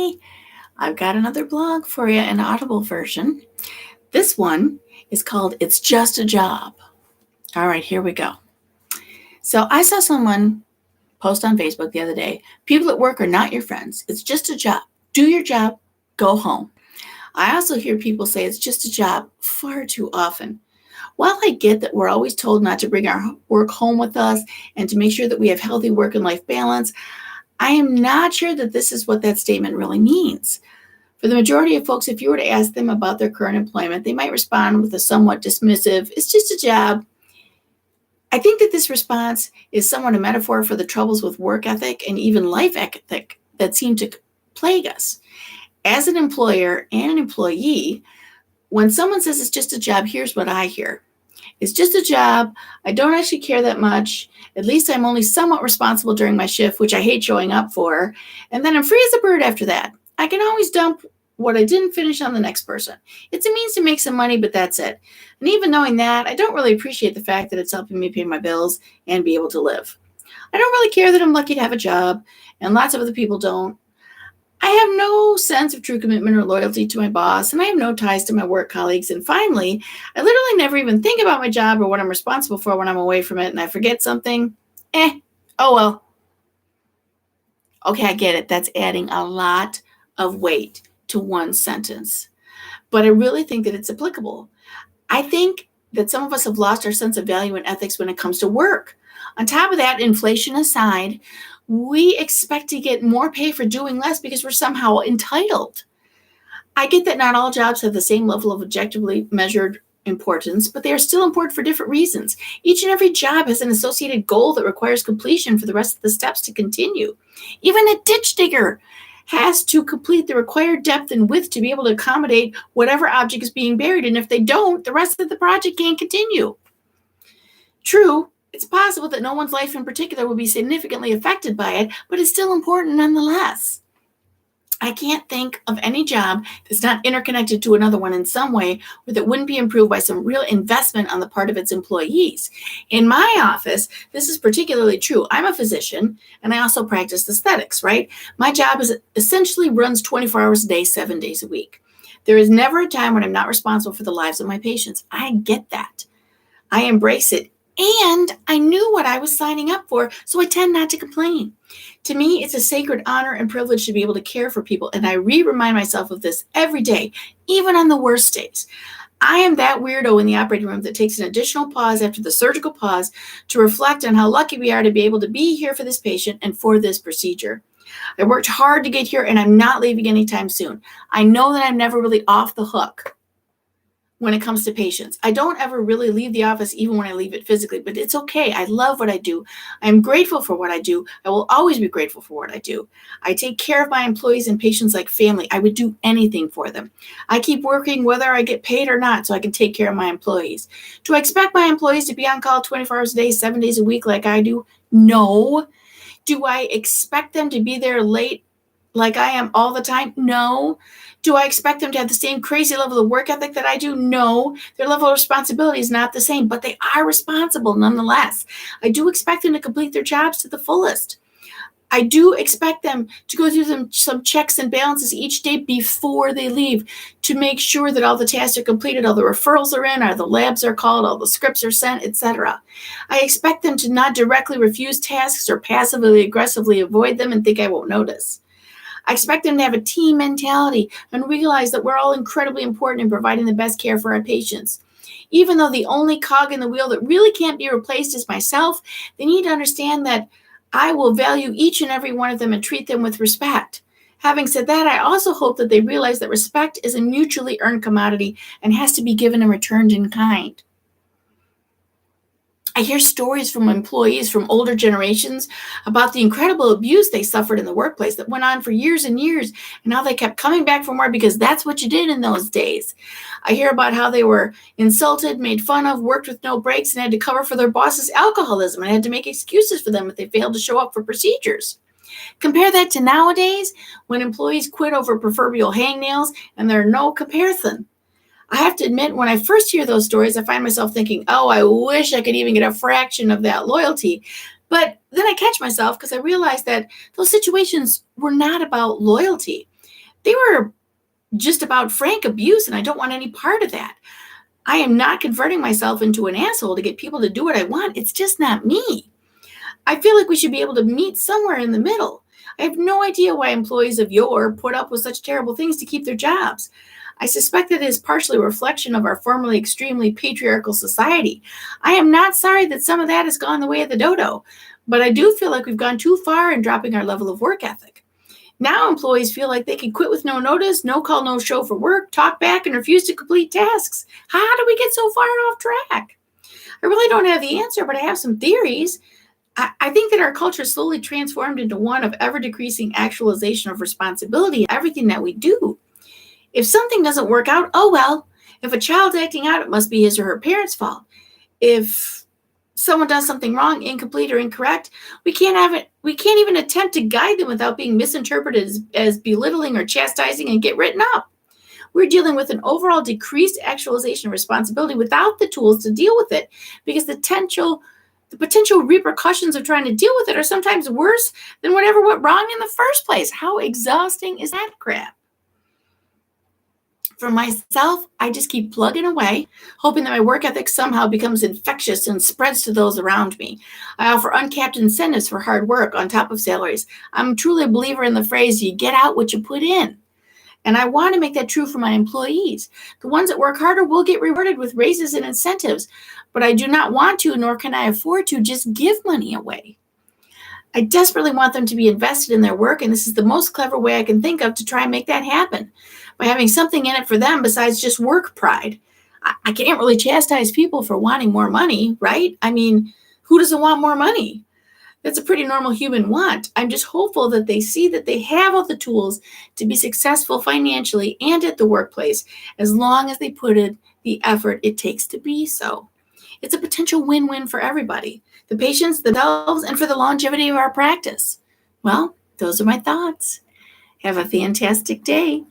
Hey, I've got another blog for you, an Audible version. This one is called It's Just a Job. All right, here we go. So I saw someone post on Facebook the other day, people at work are not your friends. It's just a job. Do your job, go home. I also hear people say it's just a job far too often. While I get that we're always told not to bring our work home with us and to make sure that we have healthy work and life balance, I am not sure that this is what that statement really means. For the majority of folks, if you were to ask them about their current employment, they might respond with a somewhat dismissive, it's just a job. I think that this response is somewhat a metaphor for the troubles with work ethic and even life ethic that seem to plague us. As an employer and an employee, when someone says it's just a job, here's what I hear. It's just a job. I don't actually care that much. At least I'm only somewhat responsible during my shift, which I hate showing up for. And then I'm free as a bird after that. I can always dump what I didn't finish on the next person. It's a means to make some money, but that's it. And even knowing that, I don't really appreciate the fact that it's helping me pay my bills and be able to live. I don't really care that I'm lucky to have a job, and lots of other people don't. I have no sense of true commitment or loyalty to my boss, and I have no ties to my work colleagues. And finally, I literally never even think about my job or what I'm responsible for when I'm away from it, and I forget something. Oh well. Okay, I get it. That's adding a lot of weight to one sentence. But I really think that it's applicable. I think that some of us have lost our sense of value and ethics when it comes to work. On top of that, inflation aside, we expect to get more pay for doing less because we're somehow entitled. I get that not all jobs have the same level of objectively measured importance, but they are still important for different reasons. Each and every job has an associated goal that requires completion for the rest of the steps to continue. Even a ditch digger has to complete the required depth and width to be able to accommodate whatever object is being buried, and if they don't, the rest of the project can't continue. True, it's possible that no one's life in particular will be significantly affected by it, but it's still important nonetheless. I can't think of any job that's not interconnected to another one in some way or that wouldn't be improved by some real investment on the part of its employees. In my office, this is particularly true. I'm a physician and I also practice aesthetics, right? My job is essentially runs 24 hours a day, 7 days a week. There is never a time when I'm not responsible for the lives of my patients. I get that. I embrace it. And I knew what I was signing up for, so I tend not to complain. To me, it's a sacred honor and privilege to be able to care for people, and I remind myself of this every day, even on the worst days. I am that weirdo in the operating room that takes an additional pause after the surgical pause to reflect on how lucky we are to be able to be here for this patient and for this procedure. I worked hard to get here, and I'm not leaving anytime soon. I know that I'm never really off the hook when it comes to patients. I don't ever really leave the office even when I leave it physically, but it's okay. I love what I do. I'm grateful for what I do. I will always be grateful for what I do. I take care of my employees and patients like family. I would do anything for them. I keep working whether I get paid or not so I can take care of my employees. Do I expect my employees to be on call 24 hours a day, 7 days a week like I do? No. Do I expect them to be there late like I am all the time? No. Do I expect them to have the same crazy level of work ethic that I do? No. Their level of responsibility is not the same, but they are responsible nonetheless. I do expect them to complete their jobs to the fullest. I do expect them to go through some checks and balances each day before they leave to make sure that all the tasks are completed, all the referrals are in, all the labs are called, all the scripts are sent, etc. I expect them to not directly refuse tasks or passively aggressively avoid them and think I won't notice. I expect them to have a team mentality and realize that we're all incredibly important in providing the best care for our patients. Even though the only cog in the wheel that really can't be replaced is myself, they need to understand that I will value each and every one of them and treat them with respect. Having said that, I also hope that they realize that respect is a mutually earned commodity and has to be given and returned in kind. I hear stories from employees from older generations about the incredible abuse they suffered in the workplace that went on for years and years, and how they kept coming back for more because that's what you did in those days. I hear about how they were insulted, made fun of, worked with no breaks, and had to cover for their boss's alcoholism and had to make excuses for them if they failed to show up for procedures. Compare that to nowadays when employees quit over proverbial hangnails and there's no comparison. I have to admit, when I first hear those stories, I find myself thinking, oh, I wish I could even get a fraction of that loyalty. But then I catch myself because I realize that those situations were not about loyalty. They were just about frank abuse, and I don't want any part of that. I am not converting myself into an asshole to get people to do what I want. It's just not me. I feel like we should be able to meet somewhere in the middle. I have no idea why employees of yore put up with such terrible things to keep their jobs. I suspect that it is partially a reflection of our formerly extremely patriarchal society. I am not sorry that some of that has gone the way of the dodo, but I do feel like we've gone too far in dropping our level of work ethic. Now employees feel like they can quit with no notice, no call, no show for work, talk back, and refuse to complete tasks. How do we get so far off track? I really don't have the answer, but I have some theories. I think that our culture slowly transformed into one of ever decreasing actualization of responsibility in everything that we do. If something doesn't work out, oh well. If a child's acting out, it must be his or her parents' fault. If someone does something wrong, incomplete, or incorrect, we can't even attempt to guide them without being misinterpreted as belittling or chastising and get written up. We're dealing with an overall decreased actualization of responsibility without the tools to deal with it, because the potential repercussions of trying to deal with it are sometimes worse than whatever went wrong in the first place. How exhausting is that crap? For myself, I just keep plugging away, hoping that my work ethic somehow becomes infectious and spreads to those around me. I offer uncapped incentives for hard work on top of salaries. I'm truly a believer in the phrase, you get out what you put in. And I want to make that true for my employees. The ones that work harder will get rewarded with raises and incentives, but I do not want to, nor can I afford to, just give money away. I desperately want them to be invested in their work, and this is the most clever way I can think of to try and make that happen, by having something in it for them besides just work pride. I can't really chastise people for wanting more money, right? I mean, who doesn't want more money? That's a pretty normal human want. I'm just hopeful that they see that they have all the tools to be successful financially and at the workplace, as long as they put in the effort it takes to be so. It's a potential win-win for everybody, the patients, themselves, and for the longevity of our practice. Well, those are my thoughts. Have a fantastic day.